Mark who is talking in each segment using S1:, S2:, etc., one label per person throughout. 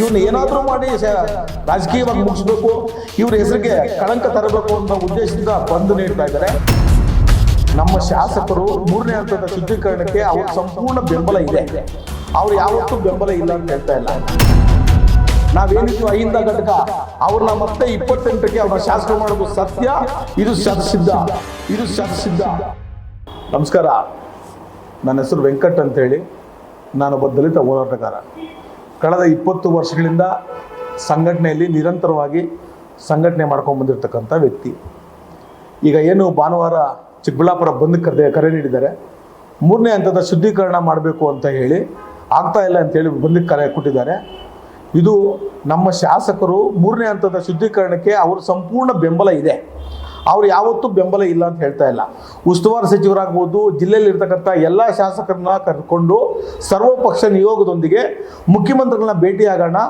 S1: ಇವ್ನ ಏನಾದರೂ ಮಾಡಿ ರಾಜಕೀಯವಾಗಿ ಮುಗಿಸ್ಬೇಕು, ಇವ್ರ ಹೆಸರಿಗೆ ಕಳಂಕ ತರಬೇಕು ಅನ್ನೋ ಉದ್ದೇಶದಿಂದ ಬಂದು ನೀಡ್ತಾ ಇದ್ದಾರೆ. ನಮ್ಮ ಶಾಸಕರು 3ನೇ ಹಂತದ ಶುದ್ಧೀಕರಣಕ್ಕೆ ಅವ್ರ ಸಂಪೂರ್ಣ ಬೆಂಬಲ ಇದೆ. ಅವ್ರು ಯಾವತ್ತೂ ಬೆಂಬಲ ಇಲ್ಲ ಅಂತ ಹೇಳ್ತಾ ಇಲ್ಲ. ನಾವೇನಿದ್ವಿ ಅಹಿಂದ ಘಟಕ ಅವ್ರನ್ನ ಮತ್ತೆ 28ಕ್ಕೆ ಅವ್ರನ್ನ ಶಾಸಕ ಮಾಡೋದು ಸತ್ಯ. ಇದು ಶತಸಿದ್ಧ. ನಮಸ್ಕಾರ, ನನ್ನ ಹೆಸರು ವೆಂಕಟ್ ಅಂತೇಳಿ. ನಾನೊಬ್ಬ ದಲಿತ ಹೋರಾಟಗಾರ. ಕಳೆದ 20 ವರ್ಷಗಳಿಂದ ಸಂಘಟನೆಯಲ್ಲಿ ನಿರಂತರವಾಗಿ ಸಂಘಟನೆ ಮಾಡ್ಕೊಂಡು ಬಂದಿರತಕ್ಕಂಥ ವ್ಯಕ್ತಿ. ಈಗ ಏನು ಭಾನುವಾರ ಚಿಕ್ಕಬಳ್ಳಾಪುರ ಬಂದ್ ಕರೆ ನೀಡಿದ್ದಾರೆ. 3ನೇ ಹಂತದ ಶುದ್ಧೀಕರಣ ಮಾಡಬೇಕು ಅಂತ ಹೇಳಿ ಆಗ್ತಾ ಇಲ್ಲ ಅಂತೇಳಿ ಬಂದಕ್ಕೆ ಕರೆ ಕೊಟ್ಟಿದ್ದಾರೆ. ಇದು ನಮ್ಮ ಶಾಸಕರು 3ನೇ ಹಂತದ ಶುದ್ಧೀಕರಣಕ್ಕೆ ಅವ್ರ ಸಂಪೂರ್ಣ ಬೆಂಬಲ ಇದೆ. ಅವ್ರು ಯಾವತ್ತೂ ಬೆಂಬಲ ಇಲ್ಲ ಅಂತ ಹೇಳ್ತಾ ಇಲ್ಲ. ಉಸ್ತುವಾರಿ ಸಚಿವರಾಗ್ಬೋದು, ಜಿಲ್ಲೆಯಲ್ಲಿರ್ತಕ್ಕಂಥ ಎಲ್ಲ ಶಾಸಕರನ್ನ ಕರ್ಕೊಂಡು ಸರ್ವಪಕ್ಷ ನಿಯೋಗದೊಂದಿಗೆ ಮುಖ್ಯಮಂತ್ರಿಗಳನ್ನ ಭೇಟಿಯಾಗೋಣ,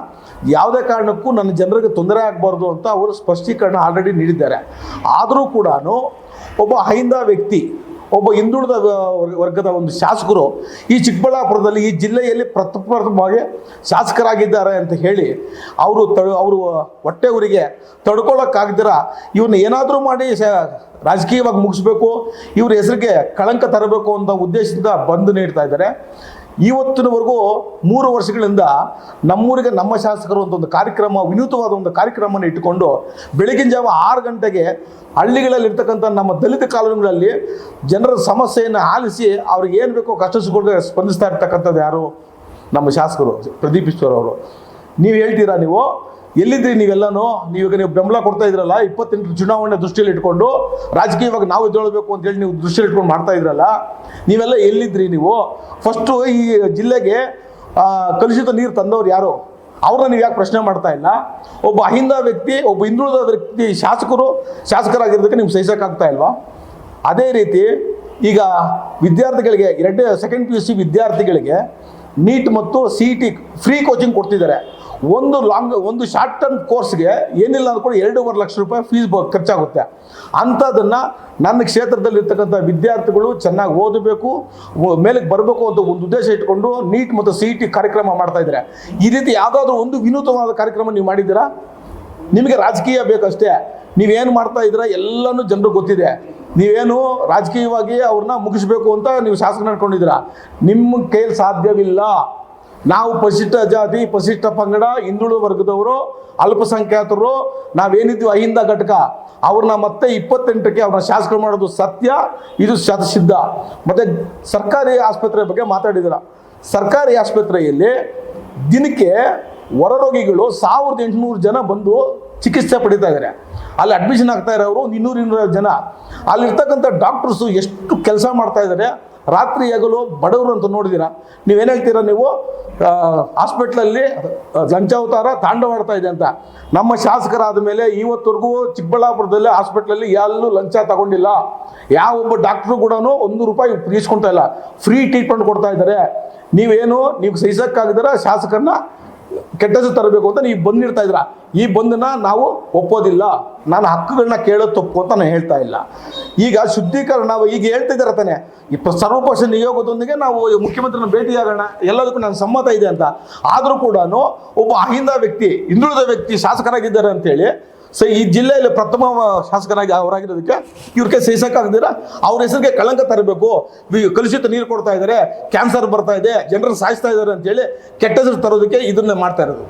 S1: ಯಾವುದೇ ಕಾರಣಕ್ಕೂ ನನ್ನ ಜನರಿಗೆ ತೊಂದರೆ ಆಗಬಾರ್ದು ಅಂತ ಅವರು ಸ್ಪಷ್ಟೀಕರಣ ಆಲ್ರೆಡಿ ನೀಡಿದ್ದಾರೆ. ಆದರೂ ಕೂಡ ಒಬ್ಬ ಅಹಿಂದ ವ್ಯಕ್ತಿ, ಒಬ್ಬ ಹಿಂದುಳಿದ ವರ್ಗದ ಒಂದು ಶಾಸಕರು ಈ ಚಿಕ್ಕಬಳ್ಳಾಪುರದಲ್ಲಿ ಈ ಜಿಲ್ಲೆಯಲ್ಲಿ ಪ್ರಥಮವಾಗಿ ಶಾಸಕರಾಗಿದ್ದಾರೆ ಅಂತ ಹೇಳಿ ಅವರು ಹೊಟ್ಟೆ ಊರಿಗೆ ತಡ್ಕೊಳ್ಳೋಕ್ಕಾಗದಿರ ಇವ್ನ ಏನಾದರೂ ಮಾಡಿ ರಾಜಕೀಯವಾಗಿ ಮುಗಿಸ್ಬೇಕು, ಇವ್ರ ಹೆಸರಿಗೆ ಕಳಂಕ ತರಬೇಕು ಅಂತ ಉದ್ದೇಶದಿಂದ ಬಂದು ನೀಡ್ತಾ ಇದ್ದಾರೆ. ಇವತ್ತಿನವರೆಗೂ 3 ವರ್ಷಗಳಿಂದ ನಮ್ಮೂರಿಗೆ ನಮ್ಮ ಶಾಸಕರು ಅಂತ ಒಂದು ಕಾರ್ಯಕ್ರಮ, ವಿನೂತವಾದ ಒಂದು ಕಾರ್ಯಕ್ರಮನ ಇಟ್ಟುಕೊಂಡು ಬೆಳಗಿನ ಜಾವ 6 ಗಂಟೆಗೆ ಹಳ್ಳಿಗಳಲ್ಲಿರ್ತಕ್ಕಂಥ ನಮ್ಮ ದಲಿತ ಕಾಲೋನಿಗಳಲ್ಲಿ ಜನರ ಸಮಸ್ಯೆಯನ್ನು ಆಲಿಸಿ ಅವ್ರಿಗೆ ಏನು ಬೇಕೋ ಕಷ್ಟ ಸುಖಗಳಿಗೆ ಸ್ಪಂದಿಸ್ತಾ ಇರ್ತಕ್ಕಂಥದ್ದು ಯಾರು? ನಮ್ಮ ಶಾಸಕರು ಪ್ರದೀಪ್ ಈಶ್ವರ್ ಅವರು. ನೀವು ಹೇಳ್ತೀರಾ, ನೀವು ಎಲ್ಲಿದ್ರಿ ನೀವೆಲ್ಲನೂ? ನೀವು ಬೆಂಬಲ ಕೊಡ್ತಾ ಇದ್ರಲ್ಲ 28 ಚುನಾವಣೆ ದೃಷ್ಟಿಯಲ್ಲಿ ಇಟ್ಕೊಂಡು, ರಾಜಕೀಯವಾಗಿ ನಾವು ಎದ್ದೇಳಬೇಕು ಅಂತೇಳಿ ನೀವು ದೃಷ್ಟಿಯಲ್ಲಿ ಇಟ್ಕೊಂಡು ಮಾಡ್ತಾ ಇದ್ರಲ್ಲ, ನೀವೆಲ್ಲ ಎಲ್ಲಿದ್ರಿ ನೀವು? ಫಸ್ಟು ಈ ಜಿಲ್ಲೆಗೆ ಕಲುಷಿತ ನೀರು ತಂದವ್ರು ಯಾರು? ಅವ್ರನ್ನ ನೀವು ಯಾಕೆ ಪ್ರಶ್ನೆ ಮಾಡ್ತಾ ಇಲ್ಲ? ಒಬ್ಬ ಅಹಿಂದ ವ್ಯಕ್ತಿ, ಒಬ್ಬ ಹಿಂದುಳಿದ ವ್ಯಕ್ತಿ ಶಾಸಕರಾಗಿರೋದಕ್ಕೆ ನಿಮ್ಗೆ ಸಹಿಸೋಕ್ಕಾಗ್ತಾ ಇಲ್ವಾ? ಅದೇ ರೀತಿ ಈಗ ವಿದ್ಯಾರ್ಥಿಗಳಿಗೆ ಸೆಕೆಂಡ್ PUC ವಿದ್ಯಾರ್ಥಿಗಳಿಗೆ ನೀಟ್ ಮತ್ತು CET ಫ್ರೀ ಕೋಚಿಂಗ್ ಕೊಡ್ತಿದ್ದಾರೆ. ಒಂದು ಶಾರ್ಟ್ ಟರ್ಮ್ ಕೋರ್ಸ್ಗೆ ಏನಿಲ್ಲ ಅಂದ್ಕೊಂಡು 2.5 ಲಕ್ಷ ರೂಪಾಯಿ ಫೀಸ್ ಖರ್ಚಾಗುತ್ತೆ. ಅಂಥದ್ದನ್ನು ನನ್ನ ಕ್ಷೇತ್ರದಲ್ಲಿರ್ತಕ್ಕಂಥ ವಿದ್ಯಾರ್ಥಿಗಳು ಚೆನ್ನಾಗಿ ಓದಬೇಕು, ಮೇಲಕ್ಕೆ ಬರಬೇಕು ಅಂತ ಒಂದು ಉದ್ದೇಶ ಇಟ್ಕೊಂಡು ನೀಟ್ ಮತ್ತು CET ಕಾರ್ಯಕ್ರಮ ಮಾಡ್ತಾ ಇದ್ದಾರೆ. ಈ ರೀತಿ ಯಾವುದಾದ್ರೂ ಒಂದು ವಿನೂತವಾದ ಕಾರ್ಯಕ್ರಮ ನೀವು ಮಾಡಿದ್ದೀರಾ? ನಿಮಗೆ ರಾಜಕೀಯ ಬೇಕಷ್ಟೇ. ನೀವೇನು ಮಾಡ್ತಾ ಇದ್ದೀರಾ ಎಲ್ಲನೂ ಜನರಿಗೆ ಗೊತ್ತಿದೆ. ನೀವೇನು ರಾಜಕೀಯವಾಗಿ ಅವ್ರನ್ನ ಮುಗಿಸ್ಬೇಕು ಅಂತ ನೀವು ಶಾಸಕ ನಡ್ಕೊಂಡಿದ್ದೀರಾ. ನಿಮ್ಮ ಕೈಯಲ್ಲಿ ಸಾಧ್ಯವಿಲ್ಲ. ನಾವು ಪರಿಶಿಷ್ಟ ಜಾತಿ, ಪರಿಶಿಷ್ಟ ಪಂಗಡ, ಹಿಂದುಳಿದ ವರ್ಗದವರು, ಅಲ್ಪಸಂಖ್ಯಾತರು, ನಾವೇನಿದ್ವಿ ಅಹಿಂದ ಘಟಕ ಅವ್ರನ್ನ ಮತ್ತೆ 28ಕ್ಕೆ ಅವ್ರನ್ನ ಶಾಸಕರು ಮಾಡೋದು ಸತ್ಯ. ಇದು ಶತಸಿದ್ಧ. ಮತ್ತು ಸರ್ಕಾರಿ ಆಸ್ಪತ್ರೆ ಬಗ್ಗೆ ಮಾತಾಡಿದಿರ. ಸರ್ಕಾರಿ ಆಸ್ಪತ್ರೆಯಲ್ಲಿ ದಿನಕ್ಕೆ ಹೊರರೋಗಿಗಳು 1800 ಜನ ಬಂದು ಚಿಕಿತ್ಸೆ ಪಡಿತಾ ಇದ್ದಾರೆ. ಅಲ್ಲಿ ಅಡ್ಮಿಷನ್ ಆಗ್ತಾ ಇರೋರು 200-250 ಜನ. ಅಲ್ಲಿರ್ತಕ್ಕಂಥ ಡಾಕ್ಟರ್ಸು ಎಷ್ಟು ಕೆಲಸ ಮಾಡ್ತಾ ಇದ್ದಾರೆ. ರಾತ್ರಿ ಹಗಲು ಬಡವರು ಅಂತ ನೋಡಿದ್ದೀರಾ? ನೀವೇನು ಹೇಳ್ತೀರಾ? ನೀವು ಹಾಸ್ಪಿಟ್ಲಲ್ಲಿ ಲಂಚಾವತಾರ ತಾಂಡವಾಡ್ತಾ ಇದೆ ಅಂತ. ನಮ್ಮ ಶಾಸಕರಾದ ಮೇಲೆ ಇವತ್ತವರೆಗೂ ಚಿಕ್ಕಬಳ್ಳಾಪುರದಲ್ಲಿ ಹಾಸ್ಪಿಟ್ಲಲ್ಲಿ ಎಲ್ಲೂ ಲಂಚ ತಗೊಂಡಿಲ್ಲ. ಯಾವೊಬ್ಬ ಡಾಕ್ಟ್ರು ಕೂಡ 1 ರೂಪಾಯಿ ಇಸ್ಕೊಳ್ತಾ ಇಲ್ಲ. ಫ್ರೀ ಟ್ರೀಟ್ಮೆಂಟ್ ಕೊಡ್ತಾ ಇದ್ದಾರೆ. ನೀವು ಸಹಿಸೋಕ್ಕಾಗಿದ್ದೀರ ಶಾಸಕರನ್ನ ಕೆಟ್ಟ ಹೆಸರು ತರಬೇಕು ಅಂತ ನೀವು ಬಂದಿರ್ತಾ ಇದ್ರ. ಈ ಬಂದನ್ನ ನಾವು ಒಪ್ಪೋದಿಲ್ಲ. ನಾನು ಹಕ್ಕುಗಳನ್ನ ಕೇಳೋದು ತಪ್ಪು ಅಂತ ನಾನು ಹೇಳ್ತಾ ಇಲ್ಲ. ಈಗ ಶುದ್ಧೀಕರಣ ಈಗ ಹೇಳ್ತಿದ್ದಾರೆ ತಾನೆ, ಸರ್ವಪಕ್ಷ ನಿಯೋಗದೊಂದಿಗೆ ನಾವು ಮುಖ್ಯಮಂತ್ರಿನ ಭೇಟಿಯಾಗೋಣ, ಎಲ್ಲದಕ್ಕೂ ನಾನು ಸಮ್ಮತ ಇದೆ ಅಂತ. ಆದರೂ ಕೂಡ ಒಬ್ಬ ಅಹಿಂದ ವ್ಯಕ್ತಿ, ಹಿಂದುಳಿದ ವ್ಯಕ್ತಿ ಶಾಸಕರಾಗಿದ್ದಾರೆ ಅಂತೇಳಿ ಈ ಜಿಲ್ಲೆಯಲ್ಲಿ ಪ್ರಥಮ ಶಾಸಕರಾಗಿ ಅವರಾಗಿರೋದಕ್ಕೆ ಇವ್ರಿಗೆ ಸಹಿಸಕ್ಕಾಗದಿರ ಅವ್ರ ಹೆಸರಿಗೆ ಕಳಂಕ ತರಬೇಕು, ಕಲುಷಿತ ನೀರು ಕೊಡ್ತಾ ಇದ್ದಾರೆ, ಕ್ಯಾನ್ಸರ್ ಬರ್ತಾ ಇದೆ, ಜನರು ಸಾಯಿಸ್ತಾ ಇದ್ದಾರೆ ಅಂತೇಳಿ ಕೆಟ್ಟ ಹೆಸರು ತರೋದಕ್ಕೆ ಇದನ್ನೇ ಮಾಡ್ತಾ ಇರೋದು.